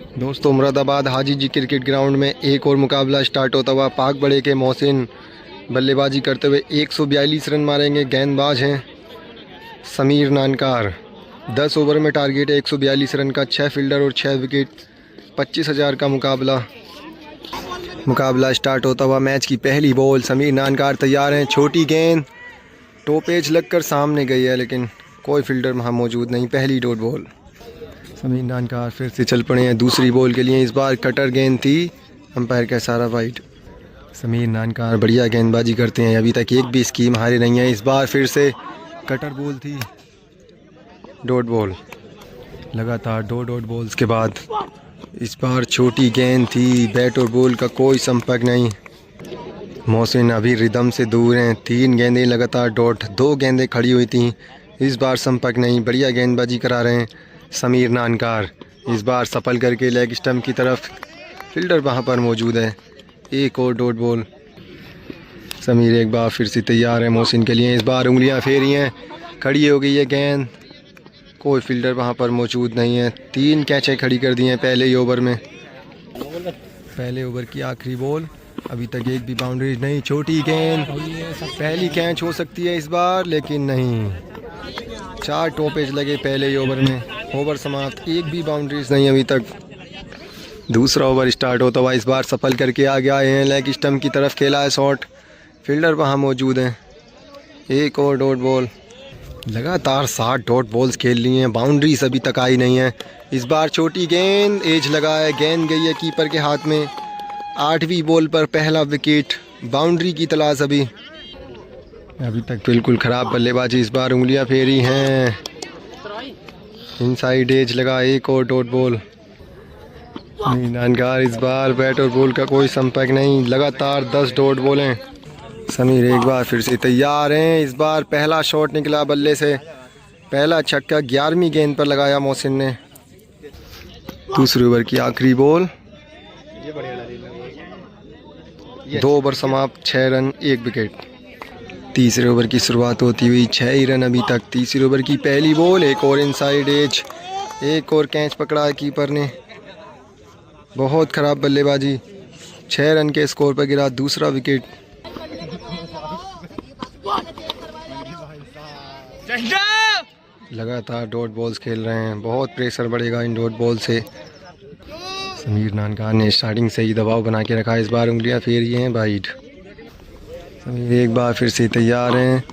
दोस्तों मुरादाबाद हाजी जी cricket ground में एक और मुकाबला स्टार्ट होता हुआ। पाक बड़े के मोहसिन बल्लेबाजी करते हुए 142 रन मारेंगे। गेंदबाज हैं समीर नानकार। 10 ओवर में टारगेट है 142 रन का। 6 फील्डर और 6 विकेट। 25,000 का मुकाबला स्टार्ट होता हुआ। मैच की पहली बॉल। समीर नानकार तैयार हैं। छोटी गेंद टोपेज लगकर सामने गई है, लेकिन कोई फील्डर वहाँ मौजूद नहीं। पहली डॉट बॉल। समीर नानकार फिर से चल पड़े हैं दूसरी बॉल के लिए। इस बार कटर गेंद थी, अंपायर का इशारा वाइड। समीर नानकार बढ़िया गेंदबाजी करते हैं, अभी तक एक भी स्कीम हारे नहीं है। इस बार फिर से कटर बॉल थी, डॉट बॉल। लगातार 2 डॉट बॉल्स के बाद इस बार छोटी गेंद थी। बैट और बॉल का कोई संपर्क नहीं। मोहसिन अभी रिदम से दूर हैं। 3 गेंदें लगातार डॉट। 2 गेंदें खड़ी हुई थी, इस बार संपर्क नहीं। बढ़िया गेंदबाजी करा रहे हैं समीर नानकार। इस बार सफल करके लेग स्टंप की तरफ, फील्डर वहां पर मौजूद है। एक और डॉट बॉल। समीर एक बार फिर से तैयार है मोहसिन के लिए। इस बार उंगलियां फेरी हैं, खड़ी हो गई है गेंद। कोई फील्डर वहां पर मौजूद नहीं है। 3 कैचें खड़ी कर दी हैं पहले ही ओवर में। पहले ओवर की आखिरी बॉल, अभी तक एक भी बाउंड्री नहीं। छोटी गेंद, पहली कैच हो सकती है इस बार, लेकिन नहीं। 4 टॉपेज लगे पहले ही ओवर में। ओवर समाप्त, एक भी बाउंड्रीज नहीं अभी तक। दूसरा ओवर स्टार्ट होता हुआ। इस बार सफल करके आगे आए हैं। लेग स्टंप की तरफ खेला है शॉट, फील्डर वहां मौजूद हैं। एक और डॉट बॉल। लगातार 60 डॉट बॉल्स खेल ली हैं, बाउंड्रीज अभी तक आई नहीं है। इस बार छोटी गेंद, एज लगा है, गेंद गई है कीपर के हाथ में। 8वीं बॉल पर पहला विकेट। बाउंड्री की तलाश अभी तक बिल्कुल ख़राब बल्लेबाजी। इस बार उंगलियां फेरी हैं, इनसाइड एज लगा। एक और डॉट बॉल। नानकार इस बार बैट और बॉल का कोई संपर्क नहीं। लगातार 10 डॉट बॉलें। समीर एक बार फिर से तैयार हैं। इस बार पहला शॉट निकला बल्ले से, पहला छक्का 11वीं गेंद पर लगाया मोहसिन ने। दूसरे ओवर की आखिरी बॉल। 2 ओवर समाप्त, 6 रन 1 विकेट। तीसरे ओवर की शुरुआत होती हुई 6 ही रन अभी तक। तीसरे ओवर की पहली बॉल। एक और इनसाइड एज, एक और कैच पकड़ा है कीपर ने। बहुत ख़राब बल्लेबाजी। 6 रन के स्कोर पर गिरा दूसरा विकेट। लगातार डॉट बॉल्स खेल रहे हैं, बहुत प्रेशर बढ़ेगा इन डॉट बॉल से। समीर नानकार ने स्टार्टिंग से ही दबाव बना के रखा है। इस बार उंगलियां फेरी हैं वाइड। समीर एक बार फिर से तैयार हैं।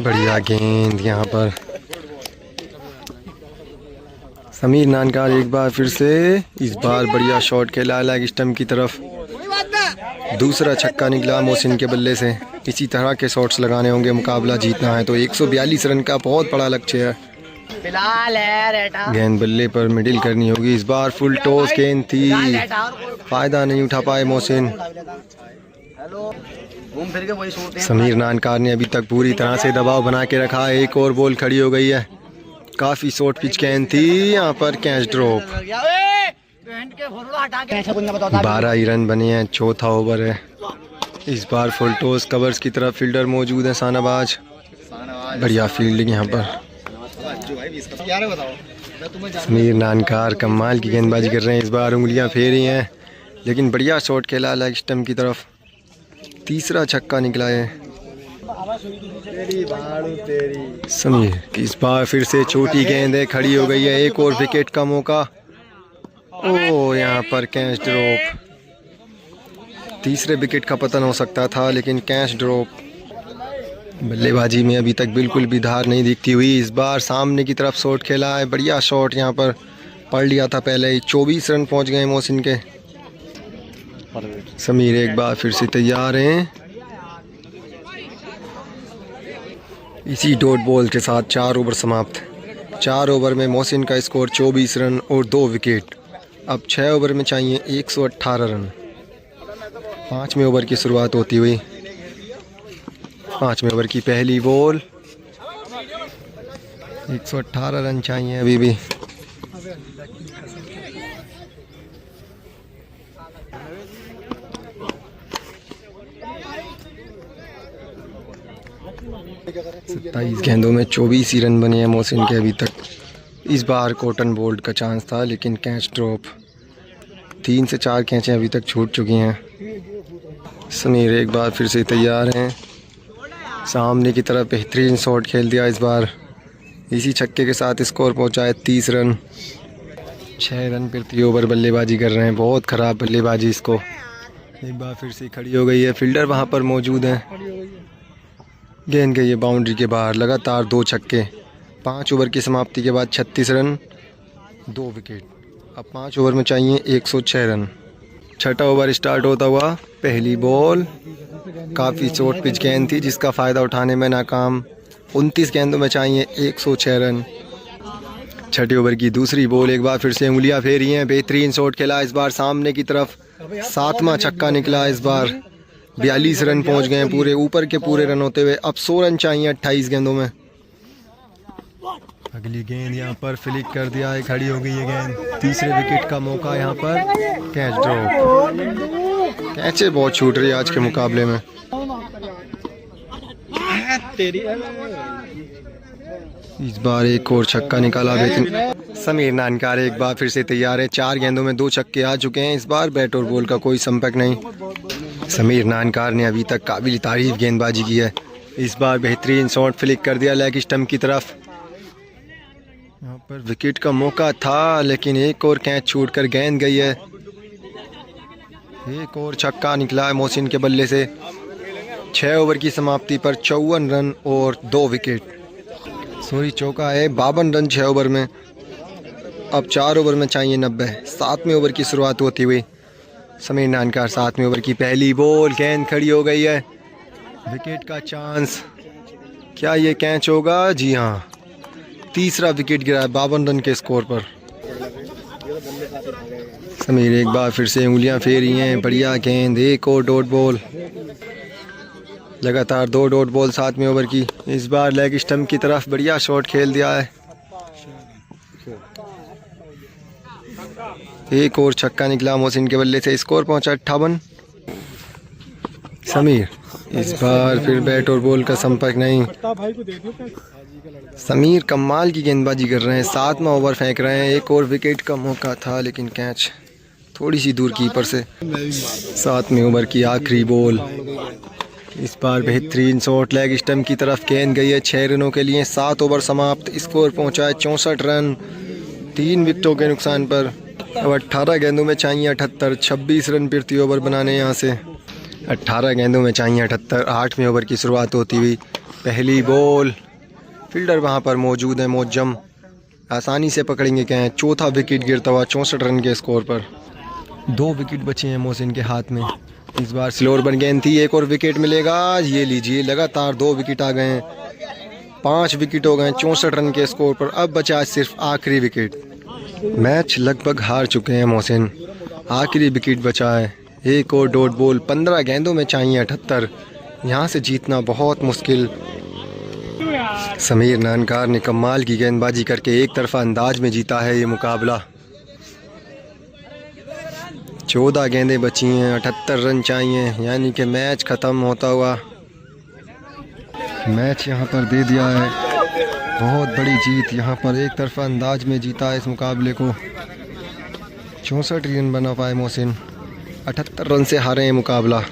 बढ़िया गेंद यहाँ पर। समीर नानकार एक बार फिर से, इस बार बढ़िया शॉट खेला लेग स्टंप की तरफ। दूसरा छक्का निकला मोहसिन के बल्ले से। इसी तरह के शॉट्स लगाने होंगे, मुकाबला जीतना है तो। 142 रन का बहुत बड़ा लक्ष्य है। गेंद बल्ले पर मिडिल करनी होगी। इस बार फुल टॉस गेंद थी, फायदा नहीं उठा पाए मोहसिन। समीर नानकार ने अभी तक पूरी तरह से दबाव बना के रखा है। एक और बॉल खड़ी हो गई है। काफ़ी शॉर्ट पिच गेंद थी, यहाँ पर कैच ड्रॉप। 12 ही रन बने हैं, चौथा ओवर है। इस बार फुल टॉस कवर्स की तरफ, फील्डर मौजूद है शानाबाज। बढ़िया फील्डिंग यहाँ पर। समीर नानकार कमाल की गेंदबाजी कर रहे हैं। इस बार उंगलियां फेरी हैं, लेकिन बढ़िया शॉट खेला लेग स्टंप की तरफ। तीसरा छक्का निकला है। समीर इस बार फिर से छोटी गेंद है, खड़ी हो गई है। एक और विकेट का मौका। ओह, यहाँ पर कैच ड्रॉप। तीसरे विकेट का पतन हो सकता था, लेकिन कैच ड्रॉप। बल्लेबाजी में अभी तक बिल्कुल भी धार नहीं दिखती हुई। इस बार सामने की तरफ शॉट खेला है। बढ़िया शॉट यहाँ पर पढ़ लिया था पहले ही। 24 रन पहुँच गए मोहसिन के। समीर एक बार फिर से तैयार हैं। इसी डॉट बॉल के साथ 4 ओवर समाप्त। 4 ओवर में मोहसिन का स्कोर 24 रन और 2 विकेट। अब 6 ओवर में चाहिए 118 रन। 5वें ओवर की शुरुआत होती हुई। 5वें ओवर की पहली बॉल। 118 रन चाहिए अभी भी। सत्ताईस गेंदों में 24 ही रन बने हैं मोहसिन के अभी तक। इस बार कॉटन बोल्ट का चांस था लेकिन कैच ड्रॉप। 3 से 4 कैचें अभी तक छूट चुकी हैं। समीर एक बार फिर से तैयार हैं। सामने की तरफ बेहतरीन शॉट खेल दिया इस बार। इसी छक्के के साथ स्कोर पहुंचाए 30 रन। 6 रन प्रति ओवर बल्लेबाजी कर रहे हैं। बहुत ख़राब बल्लेबाजी इसको। एक बार फिर से खड़ी हो गई है। फील्डर वहां पर मौजूद हैं। गेंद गई है बाउंड्री के बाहर। लगातार 2 छक्के। 5 ओवर की समाप्ति के बाद 36 रन 2 विकेट। अब 5 ओवर में चाहिए 106 रन। छठा ओवर स्टार्ट होता हुआ। पहली बॉल काफ़ी शॉर्ट पिच गेंद थी जिसका फ़ायदा उठाने में नाकाम। 29 गेंदों में चाहिए 106 रन। छठे ओवर की दूसरी बॉल। एक बार फिर से उंगलियां फेरी हैं। बेहतरीन शॉट खेला इस बार सामने की तरफ। 7वां छक्का निकला इस बार। 42 रन पहुंच गए पूरे ऊपर के पूरे रन होते हुए। अब 100 रन चाहिए 28 गेंदों में। अगली गेंद यहाँ पर फ्लिक कर दिया है। खड़ी हो गई है गेंद। तीसरे विकेट का मौका यहाँ पर। Catch drop. कैचे बहुत छूट रही है आज के मुकाबले में। इस बार एक और छक्का निकाला बेहतरीन। समीर नानकार एक बार फिर से तैयार है। 4 गेंदों में 2 छक्के आ चुके हैं। इस बार बैट और बॉल का कोई संपर्क नहीं। समीर नानकार ने अभी तक काबिल तारीफ गेंदबाजी की है। इस बार बेहतरीन शॉट फ्लिक कर दिया लेग स्टंप की तरफ। यहाँ पर विकेट का मौका था लेकिन एक और कैच छूटकर गेंद गई है। एक और छक्का निकला है मोहसिन के बल्ले से। 6 ओवर की समाप्ति पर 54 रन और 2 विकेट। चौका है। 52 रन 6 ओवर में। अब 4 ओवर में चाहिए 90। 7वें ओवर की शुरुआत होती हुई। समीर नानकार 7वें ओवर की पहली बॉल। गेंद खड़ी हो गई है। विकेट का चांस। क्या ये कैच होगा? जी हाँ, तीसरा विकेट गिरा है 52 रन के स्कोर पर। समीर एक बार फिर से उंगलियां फेरी हैं। बढ़िया गेंद। एक और डॉट बॉल। लगातार 2 डॉट बॉल 7वें ओवर की। इस बार लेग स्टंप की तरफ बढ़िया शॉट खेल दिया है। एक और छक्का निकला मोहसिन के बल्ले से। स्कोर पहुंचा 58। समीर इस बार फिर बैट और बॉल का संपर्क नहीं। समीर कमाल की गेंदबाजी कर रहे हैं। 7वां ओवर फेंक रहे हैं। एक और विकेट का मौका था लेकिन कैच थोड़ी सी दूर कीपर से। 7वें ओवर की आखिरी बॉल। इस बार बेहतरीन शॉट लेग स्टंप की तरफ। गेंद गई है 6 रनों के लिए। 7 ओवर समाप्त। स्कोर पहुंचा है 64 रन 3 विकेटों के नुकसान पर। अब 18 गेंदों में चाहिए 78। 26 रन प्रति ओवर बनाने यहाँ से। 18 गेंदों में चाहिए 78। 8वें ओवर की शुरुआत होती हुई। पहली बॉल। फील्डर वहाँ पर मौजूद है मोजम। आसानी से पकड़ेंगे क्या है। चौथा विकेट गिरता हुआ 64 रन के स्कोर पर। 2 विकेट बचे हैं मोहसिन के हाथ में। इस बार स्लोअर बन गेंद थी। एक और विकेट मिलेगा। ये लीजिए लगातार 2 विकेट आ गए हैं। 5 विकेट हो गए 64 रन के स्कोर पर। अब बचा सिर्फ आखिरी विकेट। मैच लगभग हार चुके हैं मोहसिन। आखिरी विकेट बचा है। एक और डॉट बॉल। 15 गेंदों में चाहिए 78। यहाँ से जीतना बहुत मुश्किल। समीर नानकार ने कमाल की गेंदबाजी करके एक तरफा अंदाज में जीता है ये मुकाबला। 14 गेंदें बची हैं। 78 रन चाहिए यानी कि मैच ख़त्म होता हुआ। मैच यहाँ पर दे दिया है। बहुत बड़ी जीत। यहाँ पर एक तरफा अंदाज में जीता है इस मुकाबले को। 64 रन बना पाए मोहसिन। 78 रन से हारे हैं मुकाबला।